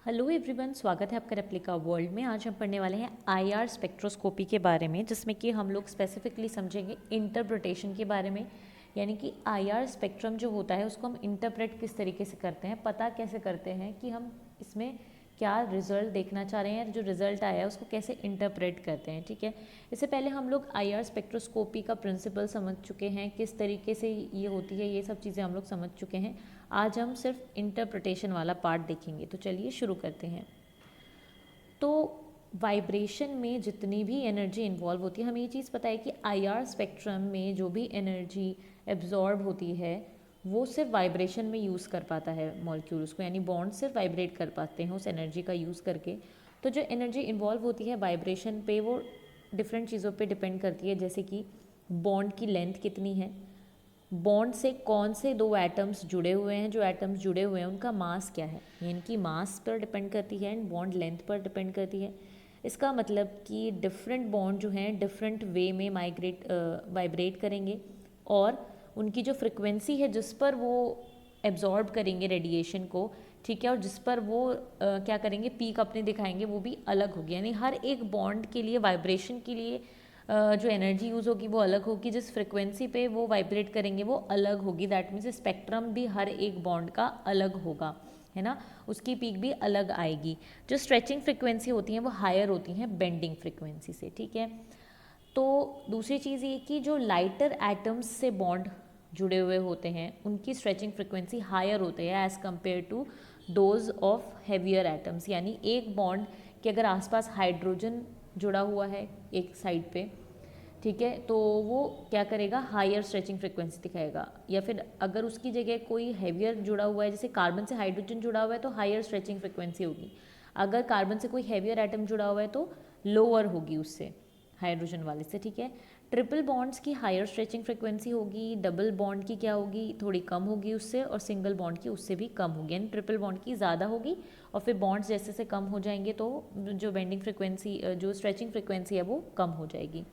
Hello everyone, स्वागत है आपका रेप्लिका वर्ल्ड में। आज हम पढ़ने वाले हैं आईआर स्पेक्ट्रोस्कोपी के बारे में, जिसमें कि हम लोग स्पेसिफिकली समझेंगे इंटरप्रिटेशन के बारे में। यानी कि आईआर स्पेक्ट्रम जो होता है उसको हम इंटरप्रेट किस तरीके से करते हैं, पता कैसे करते हैं कि हम इसमें क्या रिजल्ट देखना चाह रहे हैं, जो रिजल्ट आया है उसको कैसे इंटरप्रेट करते हैं। ठीक है, इससे पहले हम लोग आईआर स्पेक्ट्रोस्कोपी का प्रिंसिपल समझ चुके हैं, किस तरीके से ये होती है, ये सब चीज़ें हम लोग समझ चुके हैं। आज हम सिर्फ इंटरप्रिटेशन वाला पार्ट देखेंगे। तो चलिए शुरू करते हैं। तो वाइब्रेशन में जितनी भी एनर्जी इन्वॉल्व होती है, हमें ये चीज़ पता है कि आईआर स्पेक्ट्रम में जो भी एनर्जी एब्जॉर्ब होती है वो सिर्फ वाइब्रेशन में यूज़ कर पाता है मॉलिक्यूल उसको, यानी बॉन्ड सिर्फ वाइब्रेट कर पाते हैं उस एनर्जी का यूज़ करके। तो जो एनर्जी इन्वॉल्व होती है वाइब्रेशन पे वो डिफरेंट चीज़ों पे डिपेंड करती है, जैसे कि बॉन्ड की लेंथ कितनी है, बॉन्ड से कौन से दो एटम्स जुड़े हुए हैं, जो एटम्स जुड़े हुए हैं उनका मास क्या है, यानी कि मास पर डिपेंड करती है एंड बॉन्ड लेंथ पर डिपेंड करती है। इसका मतलब कि डिफरेंट बॉन्ड जो हैं डिफरेंट वे में वाइब्रेट करेंगे, और उनकी जो फ्रिक्वेंसी है जिस पर वो एब्जॉर्ब करेंगे रेडिएशन को, ठीक है, और जिस पर वो क्या करेंगे, पीक अपने दिखाएंगे, वो भी अलग होगी। यानी हर एक बॉन्ड के लिए वाइब्रेशन के लिए जो एनर्जी यूज़ होगी वो अलग होगी, जिस फ्रिक्वेंसी पे वो वाइब्रेट करेंगे वो अलग होगी। दैट मीन्स स्पेक्ट्रम भी हर एक बॉन्ड का अलग होगा, है ना, उसकी पीक भी अलग आएगी। जो स्ट्रेचिंग फ्रिक्वेंसी होती हैं वो हायर होती हैं बेंडिंग फ्रिक्वेंसी से। ठीक है, तो दूसरी चीज़ ये कि जो लाइटर एटम्स से बॉन्ड जुड़े हुए होते हैं उनकी स्ट्रेचिंग फ्रिक्वेंसी हायर होती है as compared to those of heavier atoms. यानी एक बॉन्ड के अगर आसपास हाइड्रोजन जुड़ा हुआ है एक साइड पे, ठीक है, तो वो क्या करेगा, हायर स्ट्रेचिंग फ्रिक्वेंसी दिखाएगा। या फिर अगर उसकी जगह कोई हैवियर जुड़ा हुआ है, जैसे कार्बन से हाइड्रोजन जुड़ा हुआ है तो हायर स्ट्रेचिंग फ्रिक्वेंसी होगी। अगर कार्बन से कोई हैवियर एटम जुड़ा हुआ है तो लोअर होगी उससे, हाइड्रोजन वाले से। ठीक है, ट्रिपल बॉन्ड्स की हायर स्ट्रेचिंग फ्रिक्वेंसी होगी, डबल बॉन्ड की क्या होगी, थोड़ी कम होगी उससे, और सिंगल बॉन्ड की उससे भी कम होगी। यानी ट्रिपल बॉन्ड की ज़्यादा होगी, और फिर बॉन्ड्स जैसे से कम हो जाएंगे तो जो बेंडिंग फ्रिक्वेंसी, जो स्ट्रेचिंग फ्रिक्वेंसी है वो कम हो जाएगी।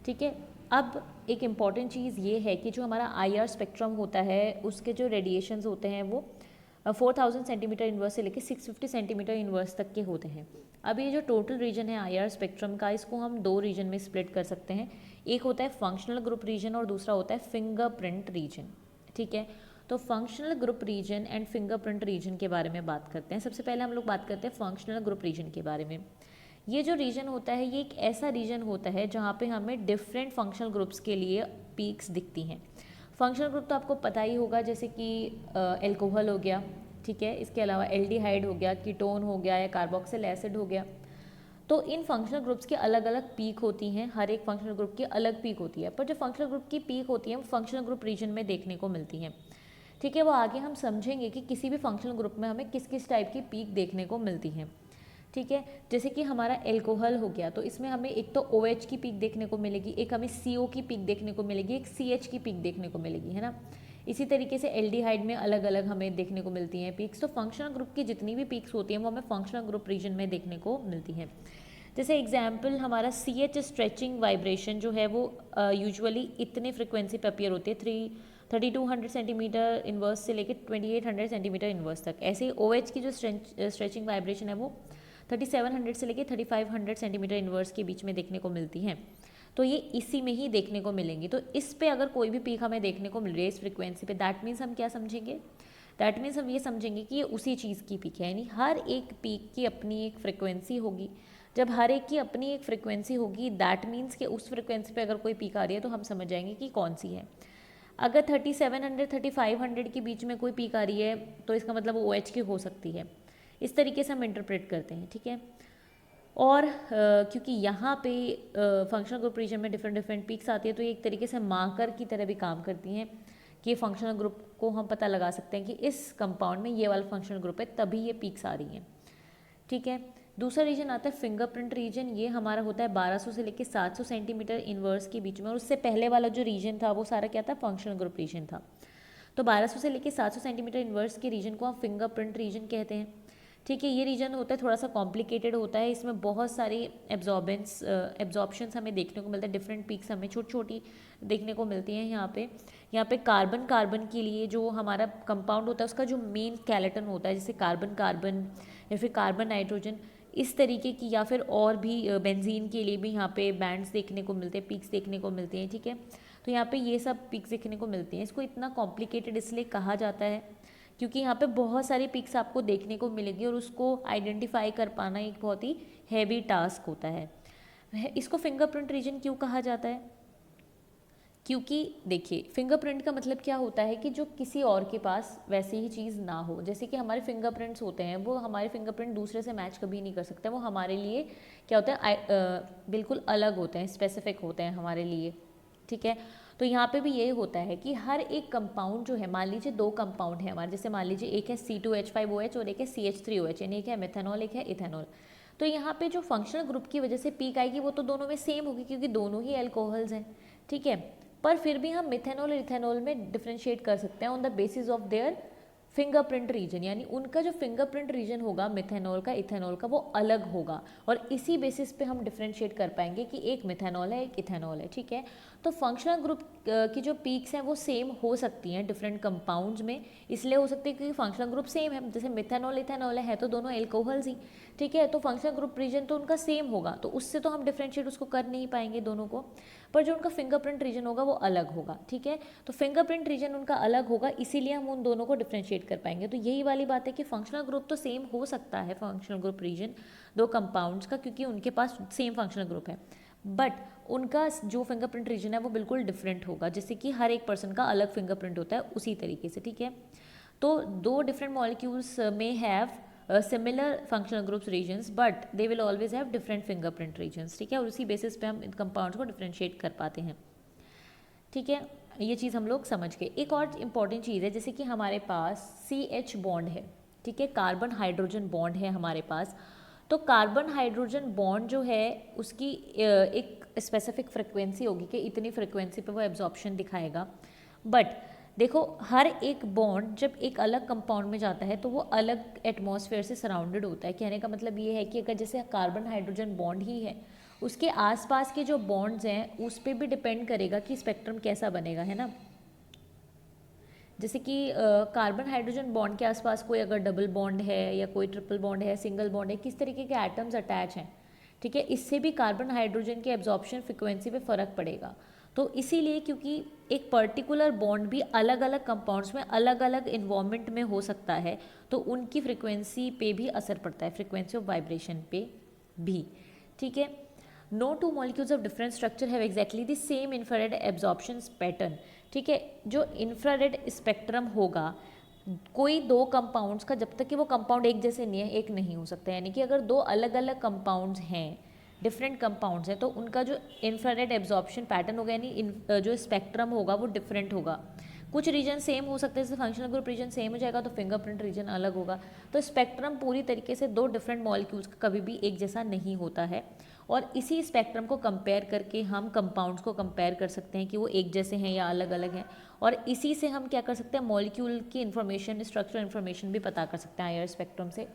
ठीक है, अब एक इम्पॉर्टेंट चीज़ ये है कि जो हमारा आईआर स्पेक्ट्रम होता है उसके जो रेडिएशंस होते हैं वो 4000 सेंटीमीटर इन्वर्स से लेकर 650 सेंटीमीटर इन्वर्स तक के होते हैं। अब ये जो टोटल रीजन है आईआर स्पेक्ट्रम का, इसको हम दो रीजन में स्प्लिट कर सकते हैं। एक होता है फंक्शनल ग्रुप रीजन और दूसरा होता है फिंगरप्रिंट रीजन। ठीक है, तो functional group region and fingerprint region के बारे में बात करते हैं। सबसे पहले हम लोग बात करते हैं फंक्शनल ग्रुप रीजन के बारे में। ये जो रीजन होता है ये एक ऐसा रीजन होता है जहाँ पे हमें डिफरेंट फंक्शनल ग्रुप्स के लिए पीक्स दिखती हैं। फंक्शनल ग्रुप तो आपको पता ही होगा, जैसे कि एल्कोहल हो गया, ठीक है, इसके अलावा एल्डिहाइड हो गया, कीटोन हो गया, या कार्बोक्सिल एसिड हो गया। तो इन फंक्शनल ग्रुप्स की अलग अलग पीक होती हैं, हर एक फंक्शनल ग्रुप की अलग पीक होती है, पर जो फंक्शनल ग्रुप की पीक होती है वो फंक्शनल ग्रुप रीजन में देखने को मिलती हैं। ठीक है, वो आगे हम समझेंगे कि किसी भी फंक्शनल ग्रुप में हमें किस किस टाइप की पीक देखने को मिलती हैं। ठीक है, जैसे कि हमारा एल्कोहल हो गया तो इसमें हमें एक तो OH की पीक देखने को मिलेगी, एक हमें CO की पीक देखने को मिलेगी, एक CH की पीक देखने को मिलेगी, है ना। इसी तरीके से एल्डिहाइड में अलग अलग हमें देखने को मिलती हैं पीक्स। तो फंक्शनल ग्रुप की जितनी भी पीक्स होती हैं वो हमें फंक्शनल ग्रुप रीजन में देखने को मिलती हैं। जैसे एग्जाम्पल हमारा CH स्ट्रेचिंग वाइब्रेशन जो है वो यूजुअली इतने फ्रिक्वेंसी पे अपीयर होती है, 3200 सेंटीमीटर इन्वर्स से लेकर 2800 सेंटीमीटर इन्वर्स तक। ऐसे ही OH की जो स्ट्रेचिंग वाइब्रेशन है वो 3700 से लेकर 3500 सेंटीमीटर इन्वर्स के बीच में देखने को मिलती हैं। तो ये इसी में ही देखने को मिलेंगी। तो इस पे अगर कोई भी पीक हमें देखने को मिल रही है इस फ्रिक्वेंसी पे, दैट मीन्स हम क्या समझेंगे, दैट मीन्स हम ये समझेंगे कि ये उसी चीज़ की पीक है। यानी हर एक पीक की अपनी एक फ्रिक्वेंसी होगी। जब हर एक की अपनी एक फ्रिक्वेंसी होगी, दैट मीन्स कि उस फ्रिक्वेंसी पे अगर कोई पीक आ रही है तो हम समझ जाएंगे कि कौन सी है। अगर 3700 3500 के बीच में कोई पीक आ रही है तो इसका मतलब वो OH की हो सकती है। इस तरीके से हम इंटरप्रेट करते हैं। ठीक है, और क्योंकि यहाँ पे फंक्शनल ग्रुप रीजन में डिफरेंट डिफरेंट पीक्स आती है तो ये एक तरीके से मार्कर की तरह भी काम करती हैं कि फंक्शनल ग्रुप को हम पता लगा सकते हैं कि इस कंपाउंड में ये वाला फंक्शनल ग्रुप है तभी ये पीक्स आ रही हैं। ठीक है, दूसरा रीजन आता है फिंगरप्रिंट रीजन। ये हमारा होता है 1200 से लेकर 700 सेंटीमीटर इन्वर्स के बीच में, और उससे पहले वाला जो रीजन था वो सारा क्या था, फंक्शनल ग्रुप रीजन था। तो 1200 से लेकर 700 सेंटीमीटर इन्वर्स के रीजन को हम फिंगरप्रिंट रीजन कहते हैं। ठीक है, ये रीजन होता है थोड़ा सा कॉम्प्लिकेटेड होता है, इसमें बहुत सारी एब्जॉर्प्शंस हमें देखने को मिलता है, डिफरेंट पीक्स हमें छोटी छोटी देखने को मिलती हैं। यहाँ पे कार्बन के लिए जो हमारा कंपाउंड होता है उसका जो मेन स्केलेटन होता है, जैसे कार्बन कार्बन या फिर कार्बन नाइट्रोजन इस तरीके की, या फिर और भी बेंजीन के लिए भी यहाँ पे बैंड्स देखने को मिलते हैं, पीक्स देखने को मिलते हैं, ठीक है। तो यहाँ पे ये सब पीक्स देखने को मिलती हैं। इसको इतना कॉम्प्लिकेटेड इसलिए कहा जाता है क्योंकि यहाँ पे बहुत सारी पिक्स आपको देखने को मिलेगी और उसको आइडेंटिफाई कर पाना एक बहुत ही हैवी टास्क होता है। इसको फिंगरप्रिंट रीजन क्यों कहा जाता है? क्योंकि देखिए, फिंगरप्रिंट का मतलब क्या होता है कि जो किसी और के पास वैसी ही चीज़ ना हो। जैसे कि हमारे फिंगरप्रिंट्स होते हैं, वो हमारे फिंगरप्रिंट दूसरे से मैच कभी नहीं कर सकते। वो हमारे लिए क्या होता है, बिल्कुल अलग होते हैं, स्पेसिफिक होते हैं हमारे लिए, ठीक है। तो यहाँ पे भी ये होता है कि हर एक कंपाउंड जो है, मान लीजिए 2 कंपाउंड है हमारे, जैसे मान लीजिए एक है C2H5OH और एक है CH3OH, यानी एक है मेथनॉल एक है इथेनॉल। तो यहाँ पे जो फंक्शनल ग्रुप की वजह से पीक आएगी वो तो दोनों में सेम होगी क्योंकि दोनों ही अल्कोहल्स हैं, ठीक है। पर फिर भी हम मिथेनॉल और इथेनॉल में डिफ्रेंशिएट कर सकते हैं on the basis of their fingerprint region, यानी उनका जो फिंगरप्रिंट रीजन होगा मिथेनॉल का इथेनॉल का वो अलग होगा और इसी बेसिस पे हम डिफ्रेंशिएट कर पाएंगे कि एक मिथेनॉल है एक इथेनॉल है, ठीक है। तो फंक्शनल ग्रुप की जो पीक्स हैं वो सेम हो सकती हैं डिफरेंट कंपाउंड्स में, इसलिए हो सकती है क्योंकि फंक्शनल ग्रुप सेम है। जैसे मिथेनॉल इथेनॉल है तो दोनों एल्कोहल्स ही, ठीक है। तो फंक्शनल ग्रुप रीजन तो उनका सेम होगा, तो उससे तो हम डिफ्रेंशिएट उसको कर नहीं पाएंगे दोनों को, पर जो उनका फिंगरप्रिंट रीजन होगा वो अलग होगा, ठीक है। तो फिंगरप्रिंट रीजन उनका अलग होगा, इसीलिए हम उन दोनों को डिफ्रेंशिएट कर पाएंगे। तो यही वाली बात है कि फंक्शनल ग्रुप तो सेम हो सकता है, फंक्शनल ग्रुप रीजन 2 कंपाउंड्स का, क्योंकि उनके पास सेम फंक्शनल ग्रुप है, बट उनका जो फिंगरप्रिंट रीजन है वो बिल्कुल डिफरेंट होगा। जैसे कि हर एक पर्सन का अलग फिंगरप्रिंट होता है उसी तरीके से, ठीक है। तो 2 डिफरेंट मॉलिक्यूल्स में have similar functional groups regions but they will always have different fingerprint regions, ठीक है। और उसी बेसिस पे हम इन कंपाउंड्स को डिफरेंशिएट कर पाते हैं, ठीक है। ये चीज़ हम लोग समझ गए। एक और इम्पॉर्टेंट चीज़ है, जैसे कि हमारे पास CH बॉन्ड है, ठीक है, कार्बन हाइड्रोजन बॉन्ड है हमारे पास। तो कार्बन हाइड्रोजन बॉन्ड जो है उसकी एक स्पेसिफिक फ्रिक्वेंसी होगी कि इतनी फ्रिक्वेंसी पे वो एब्जॉर्प्शन दिखाएगा। बट देखो, हर एक बॉन्ड जब एक अलग कंपाउंड में जाता है तो वो अलग एटमॉस्फेयर से सराउंडेड होता है। कहने का मतलब ये है कि अगर जैसे कार्बन हाइड्रोजन बॉन्ड ही है, उसके आसपास के जो बॉन्ड्स हैं उस पर भी डिपेंड करेगा कि स्पेक्ट्रम कैसा बनेगा, है ना। जैसे कि कार्बन हाइड्रोजन बॉन्ड के आसपास कोई अगर डबल बॉन्ड है या कोई ट्रिपल बॉन्ड है, सिंगल बॉन्ड है, किस तरीके के एटम्स अटैच हैं, ठीक है, इससे भी कार्बन हाइड्रोजन के एब्जॉर्प्शन फ्रिक्वेंसी पे फ़र्क पड़ेगा। तो इसीलिए क्योंकि एक पर्टिकुलर बॉन्ड भी अलग अलग कंपाउंड्स में अलग अलग इन्वायरमेंट में हो सकता है, तो उनकी फ्रिक्वेंसी पे भी असर पड़ता है, फ्रिक्वेंसी ऑफ वाइब्रेशन पे भी, ठीक है। No 2 molecules of different structure have exactly the same infrared absorption pattern, ठीक है। जो इंफ्रारेड स्पेक्ट्रम होगा कोई 2 कंपाउंड्स का, जब तक कि वो कंपाउंड एक जैसे नहीं है, एक नहीं हो सकता, यानी कि अगर 2 अलग अलग कंपाउंड्स हैं, डिफरेंट कंपाउंड्स हैं, तो उनका जो इंफ्रारेड एब्जॉर्प्शन पैटर्न होगा, यानी जो स्पेक्ट्रम होगा वो डिफरेंट होगा। कुछ रीजन सेम हो सकते हैं, जैसे फंक्शनल ग्रुप रीजन सेम हो जाएगा तो फिंगरप्रिंट रीजन अलग होगा। तो स्पेक्ट्रम पूरी तरीके से 2 डिफरेंट मॉलिक्यूल्स का कभी भी एक जैसा नहीं होता है, और इसी स्पेक्ट्रम को कंपेयर करके हम कंपाउंड्स को कंपेयर कर सकते हैं कि वो एक जैसे हैं या अलग अलग हैं, और इसी से हम क्या कर सकते हैं, मॉलिक्यूल की इन्फॉर्मेशन, स्ट्रक्चरल इन्फॉर्मेशन भी पता कर सकते हैं आईआर स्पेक्ट्रम से,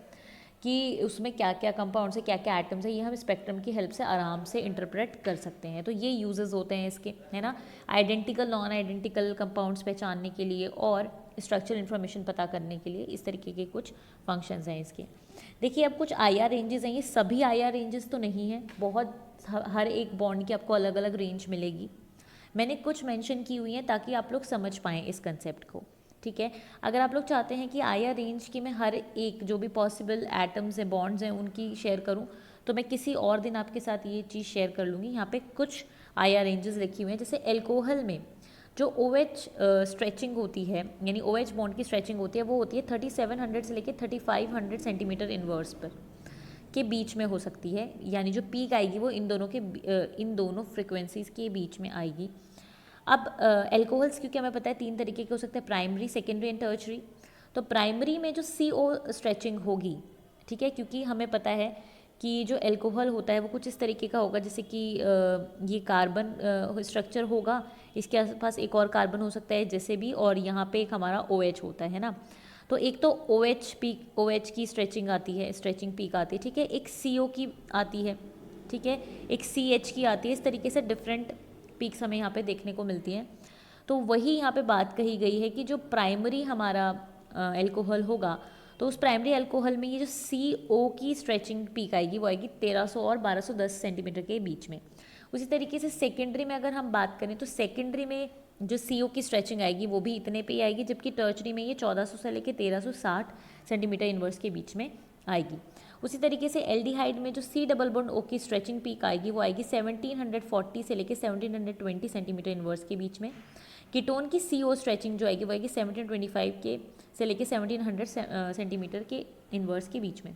कि उसमें क्या क्या कंपाउंड्स है, क्या क्या एटम्स है, ये हम स्पेक्ट्रम की हेल्प से आराम से इंटरप्रेट कर सकते हैं। तो ये यूजेस होते हैं इसके, है ना, आइडेंटिकल नॉन आइडेंटिकल कंपाउंड्स पहचानने के लिए और स्ट्रक्चरल इन्फॉर्मेशन पता करने के लिए, इस तरीके के कुछ फंक्शंस हैं इसके। देखिए, अब कुछ आईआर रेंजेस हैं, ये सभी आईआर रेंजेस तो नहीं है, बहुत हर एक बॉन्ड की आपको अलग अलग रेंज मिलेगी। मैंने कुछ मेंशन की हुई हैं ताकि आप लोग समझ पाएँ इस कंसेप्ट को, ठीक है। अगर आप लोग चाहते हैं कि आईआर रेंज की मैं हर एक जो भी पॉसिबल एटम्स हैं, बॉन्ड्स हैं, उनकी शेयर करूं, तो मैं किसी और दिन आपके साथ ये चीज़ शेयर कर लूँगी। यहाँ पे कुछ आईआर रेंजेस लिखी हुई हैं। जैसे एल्कोहल में जो OH स्ट्रेचिंग होती है, यानी OH बॉन्ड की स्ट्रेचिंग होती है, वो होती है 3700 से लेकर 3500 सेंटीमीटर इनवर्स पर के बीच में हो सकती है, यानी जो पीक आएगी वो इन दोनों फ्रिक्वेंसीज़ के बीच में आएगी। अब एल्कोहल्स क्योंकि हमें पता है 3 तरीके के हो सकते हैं, प्राइमरी, सेकेंडरी एंड टर्शरी। तो प्राइमरी में जो CO स्ट्रेचिंग होगी, ठीक है, क्योंकि हमें पता है कि जो एल्कोहल होता है वो कुछ इस तरीके का होगा, जैसे कि ये कार्बन स्ट्रक्चर होगा, इसके आसपास एक और कार्बन हो सकता है जैसे भी, और यहाँ पे एक हमारा OH होता है ना। तो एक तो OH की स्ट्रेचिंग आती है, स्ट्रेचिंग पीक आती है, ठीक है, एक CO की आती है, ठीक है, एक CH की आती है। इस तरीके से डिफरेंट पीक्स हमें यहाँ पे देखने को मिलती हैं। तो वही यहाँ पे बात कही गई है कि जो प्राइमरी हमारा एल्कोहल होगा, तो उस प्राइमरी अल्कोहल में ये जो CO की स्ट्रेचिंग पीक आएगी वो आएगी 1300 और 1210 सेंटीमीटर के बीच में। उसी तरीके से सेकेंडरी में अगर हम बात करें तो सेकेंडरी में जो CO की स्ट्रेचिंग आएगी वो भी इतने पे ही आएगी, जबकि टर्चरी में ये 1400 से लेकर 1360 सेंटीमीटर इनवर्स के बीच में आएगी। उसी तरीके से एल्डिहाइड में जो C डबल बॉन्ड O की स्ट्रेचिंग पीक आएगी वो आएगी 1740 से लेकर 1720 सेंटीमीटर इनवर्स के बीच में। कीटोन की CO स्ट्रेचिंग जो आएगी वो आएगी 1725 के से लेकर 1700 सेंटीमीटर के इनवर्स के बीच में।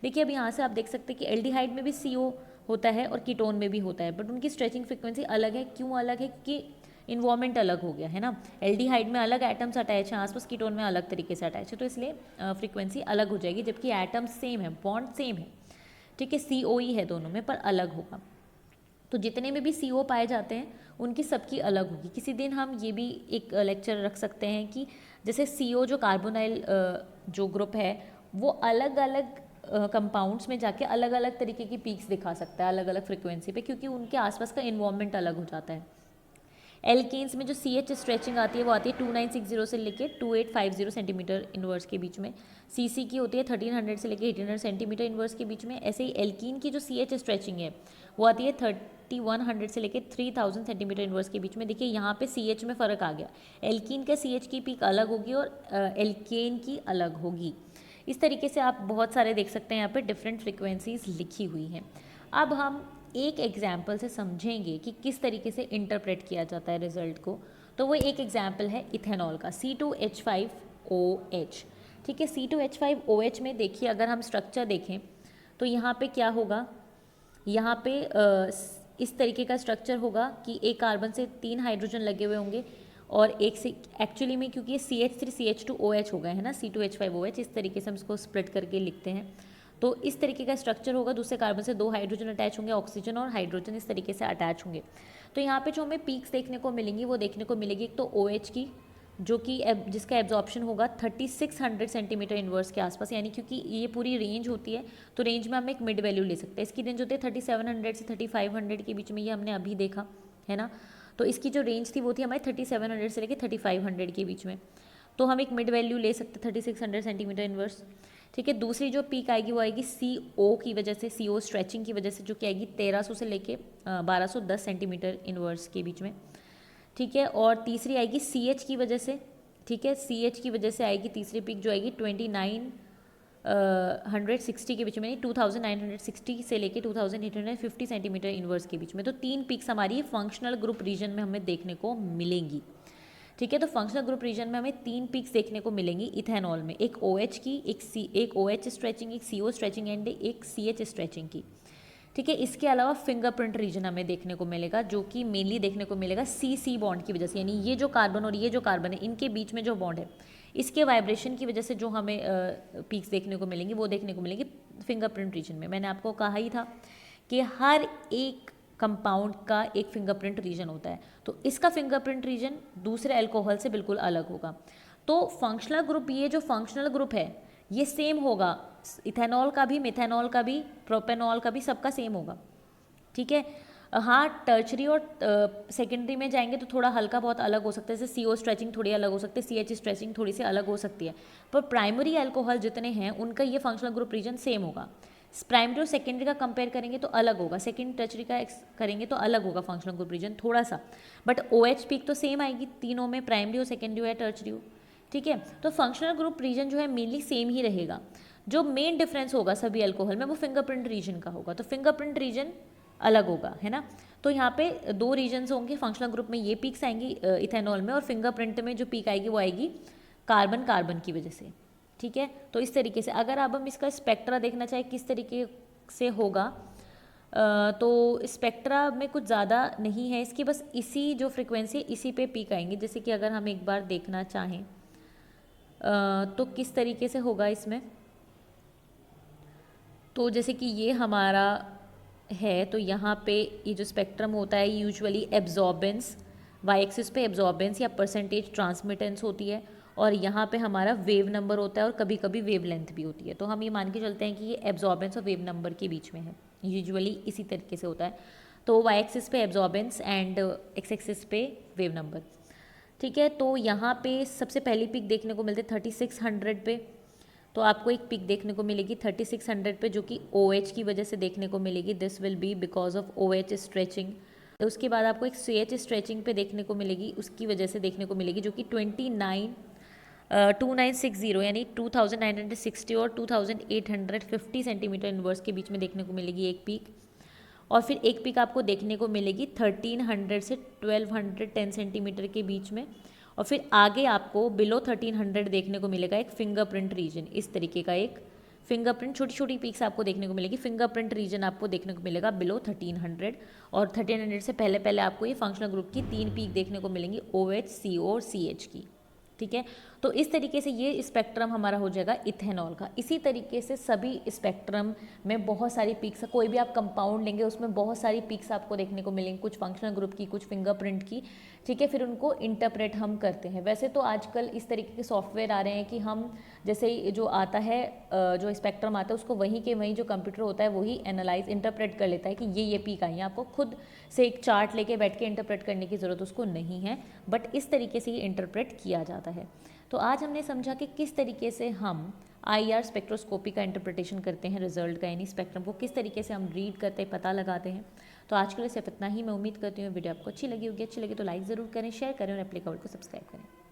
देखिए अब यहाँ से आप देख सकते हैं कि एल्डिहाइड में भी CO होता है और कीटोन में भी होता है, बट उनकी स्ट्रेचिंग फ्रिक्वेंसी अलग है। क्यों अलग है? कि इन्वॉल्वमेंट अलग हो गया है ना। एल्डिहाइड में अलग एटम्स अटैच हैं आसपास, कीटोन में अलग तरीके से अटैच है, तो इसलिए फ्रीक्वेंसी अलग हो जाएगी, जबकि एटम्स सेम है, बॉन्ड सेम है, ठीक है, COE है दोनों में, पर अलग होगा। तो जितने में भी CO पाए जाते हैं उनकी सबकी अलग होगी। किसी दिन हम ये भी एक लेक्चर रख सकते हैं कि जैसे CO जो कार्बोनाइल जो ग्रुप है वो अलग अलग कंपाउंड्स में जाके अलग अलग तरीके की पीक्स दिखा सकता है अलग अलग फ्रिक्वेंसी पे, क्योंकि उनके आसपास का इन्वॉल्वमेंट अलग हो जाता है। एल्केन्स में जो CH स्ट्रेचिंग आती है वो आती है 2960 से लेके 2850 सेंटीमीटर इनवर्स के बीच में। CC की होती है 1300 से लेके 1800 सेंटीमीटर इनवर्स के बीच में। ऐसे ही एल्कीन की जो CH स्ट्रेचिंग है वो आती है 3100 से लेके 3000 सेंटीमीटर इनवर्स के बीच में। देखिए यहाँ पे CH में फ़र्क आ गया, एल्कीन का CH की पीक अलग होगी और एल्केन की अलग होगी। इस तरीके से आप बहुत सारे देख सकते हैं यहाँ पे डिफरेंट फ्रिक्वेंसीज लिखी हुई हैं। अब हम एक एग्जाम्पल से समझेंगे कि किस तरीके से इंटरप्रेट किया जाता है रिजल्ट को। तो वो एक एग्जाम्पल है इथेनॉल का, C2H5OH, ठीक है। C2H5OH में देखिए अगर हम स्ट्रक्चर देखें तो यहाँ पे क्या होगा, यहाँ पे इस तरीके का स्ट्रक्चर होगा कि एक कार्बन से 3 हाइड्रोजन लगे हुए होंगे और एक से एक्चुअली में क्योंकि ये CH3CH2OH हो गए है ना, C2H5OH, इस तरीके से हम इसको स्प्लिट करके लिखते हैं। तो इस तरीके का स्ट्रक्चर होगा, दूसरे कार्बन से 2 हाइड्रोजन अटैच होंगे, ऑक्सीजन और हाइड्रोजन इस तरीके से अटैच होंगे। तो यहाँ पे जो हमें पीक्स देखने को मिलेंगी वो देखने को मिलेगी एक तो OH की, जो कि जिसका एब्जॉर्प्शन होगा 3600 सेंटीमीटर इनवर्स के आसपास, यानी क्योंकि ये पूरी रेंज होती है तो रेंज में हम एक मिड वैल्यू ले सकते हैं। इसकी रेंज होती है 3700 से 3500 के बीच में, ये हमने अभी देखा है ना। तो इसकी जो रेंज थी वो थी हमारी 3700 से लेकर 3500 के बीच में, तो हम एक मिड वैल्यू ले सकते 3600 सेंटीमीटर इनवर्स, ठीक है। दूसरी जो पीक आएगी वो आएगी CO की वजह से, CO स्ट्रेचिंग की वजह से, जो कि आएगी 1300 से लेके 1210 सेंटीमीटर इनवर्स के बीच में, ठीक है। और तीसरी आएगी CH की वजह से, ठीक है, CH की वजह से आएगी तीसरी पीक जो आएगी 2960 के बीच में, 2960 से लेके 2850 सेंटीमीटर इनवर्स के बीच में। तो 3 पीक्स हमारी फंक्शनल ग्रुप रीजन में हमें देखने को मिलेंगी, ठीक है। तो फंक्शनल ग्रुप रीजन में हमें 3 पीक्स देखने को मिलेंगी इथेनॉल में, एक OH की, एक OH स्ट्रेचिंग, एक CO स्ट्रेचिंग एंड एक CH स्ट्रेचिंग की, ठीक है। इसके अलावा फिंगरप्रिंट रीजन हमें देखने को मिलेगा, जो कि मेनली देखने को मिलेगा CC बॉन्ड की वजह से, यानी ये जो कार्बन और ये जो कार्बन है इनके बीच में जो बॉन्ड है इसके वाइब्रेशन की वजह से जो हमें पीक्स देखने को मिलेंगी वो देखने को मिलेंगी फिंगरप्रिंट रीजन में। मैंने आपको कहा ही था कि हर एक कंपाउंड का एक फिंगरप्रिंट रीजन होता है, तो इसका फिंगरप्रिंट रीजन दूसरे अल्कोहल से बिल्कुल अलग होगा। तो फंक्शनल ग्रुप, ये जो फंक्शनल ग्रुप है ये सेम होगा, इथेनॉल का भी, मिथेनॉल का भी, प्रोपेनॉल का भी, सबका सेम होगा, ठीक है। हाँ, टर्चरी और सेकेंडरी में जाएंगे तो थोड़ा हल्का बहुत अलग हो सकता है, जैसे CO स्ट्रेचिंग थोड़ी अलग हो सकती है, CH स्ट्रेचिंग थोड़ी सी अलग हो सकती है, पर प्राइमरी अल्कोहल जितने हैं उनका ये फंक्शनल ग्रुप रीजन सेम होगा। प्राइमरी और सेकेंडरी का कंपेयर करेंगे तो अलग होगा, सेकेंड टर्चरी का करेंगे तो अलग होगा फंक्शनल ग्रुप रीजन थोड़ा सा, बट OH पीक तो सेम आएगी तीनों में, प्राइमरी हो, सेकेंडरी हो या टर्चरी हो, ठीक है। तो फंक्शनल ग्रुप रीजन जो है मेनली सेम ही रहेगा। जो मेन डिफरेंस होगा सभी अल्कोहल में वो फिंगरप्रिंट रीजन का होगा, तो फिंगरप्रिंट रीजन अलग होगा, है ना। तो यहाँ पे 2 रीजन्स होंगे, फंक्शनल ग्रुप में ये पीक्स आएंगी इथेनॉल में, और फिंगरप्रिंट में जो पीक आएगी वो आएगी कार्बन कार्बन की वजह से, ठीक है। तो इस तरीके से अगर अब हम इसका स्पेक्ट्रा देखना चाहें किस तरीके से होगा, तो स्पेक्ट्रा में कुछ ज़्यादा नहीं है इसकी, बस इसी जो फ्रिक्वेंसी इसी पे पीक आएंगे। जैसे कि अगर हम एक बार देखना चाहें तो किस तरीके से होगा इसमें, तो जैसे कि ये हमारा है, तो यहाँ पे ये जो स्पेक्ट्रम होता है यूजुअली एब्जॉर्बेंस, वाई एक्सिस पे एब्जॉर्बेंस या परसेंटेज ट्रांसमिटेंस होती है, और यहाँ पे हमारा वेव नंबर होता है और कभी कभी वेव लेंथ भी होती है। तो हम ये मान के चलते हैं कि ये एब्जॉर्बेंस और वेव नंबर के बीच में है, यूजुअली इसी तरीके से होता है। तो वाई एक्सिस पे एब्जॉर्बेंस एंड एक्स एक्सिस पे वेव नंबर, ठीक है। तो यहाँ पे सबसे पहली पिक देखने को मिलती है 3600 पे, तो आपको एक पीक देखने को मिलेगी 3600 पे, जो कि OH की वजह से देखने को मिलेगी। This will be because of OH stretching. उसके बाद आपको एक CH स्ट्रेचिंग पे देखने को मिलेगी, उसकी वजह से देखने को मिलेगी, जो कि 2960 यानी 2960 और 2850 सेंटीमीटर इनवर्स के बीच में देखने को मिलेगी एक पीक। और फिर एक पीक आपको देखने को मिलेगी 1300 से 1210 सेंटीमीटर के बीच में। और फिर आगे आपको बिलो 1300 देखने को मिलेगा एक फिंगरप्रिंट रीजन, इस तरीके का एक फिंगरप्रिंट, छोटी छोटी पीक्स आपको देखने को मिलेगी। फिंगरप्रिंट रीजन आपको देखने को मिलेगा बिलो 1300, और 1300 से पहले पहले आपको ये फंक्शनल ग्रुप की 3 पीक देखने को मिलेंगी, OH, CO और CH की। ठीक है, तो इस तरीके से ये स्पेक्ट्रम हमारा हो जाएगा इथेनॉल का। इसी तरीके से सभी स्पेक्ट्रम में बहुत सारी पीक्स, कोई भी आप कंपाउंड लेंगे उसमें बहुत सारी पीक्स आपको देखने को मिलेंगी, कुछ फंक्शनल ग्रुप की, कुछ फिंगरप्रिंट की। ठीक है, फिर उनको इंटरप्रेट हम करते हैं। वैसे तो आजकल इस तरीके के सॉफ्टवेयर आ रहे हैं कि हम जैसे ही जो आता है, जो स्पेक्ट्रम आता है उसको वहीं के वहीं जो कंप्यूटर होता है वही एनालाइज इंटरप्रेट कर लेता है कि ये पीक आई है। आपको खुद से एक चार्ट लेके बैठ के इंटरप्रेट करने की ज़रूरत उसको नहीं है, बट इस तरीके से ये इंटरप्रेट किया जाता है। तो आज हमने समझा कि किस तरीके से हम IR स्पेक्ट्रोस्कोपी का इंटरप्रिटेशन करते हैं, रिजल्ट का, यानी स्पेक्ट्रम को किस तरीके से हम रीड करते हैं, पता लगाते हैं। तो आज के लिए सिर्फ इतना ही। मैं उम्मीद करती हूँ वीडियो आपको अच्छी लगी होगी। अच्छी लगी तो लाइक ज़रूर करें, शेयर करें और एप्लीकेबल को सब्सक्राइब करें।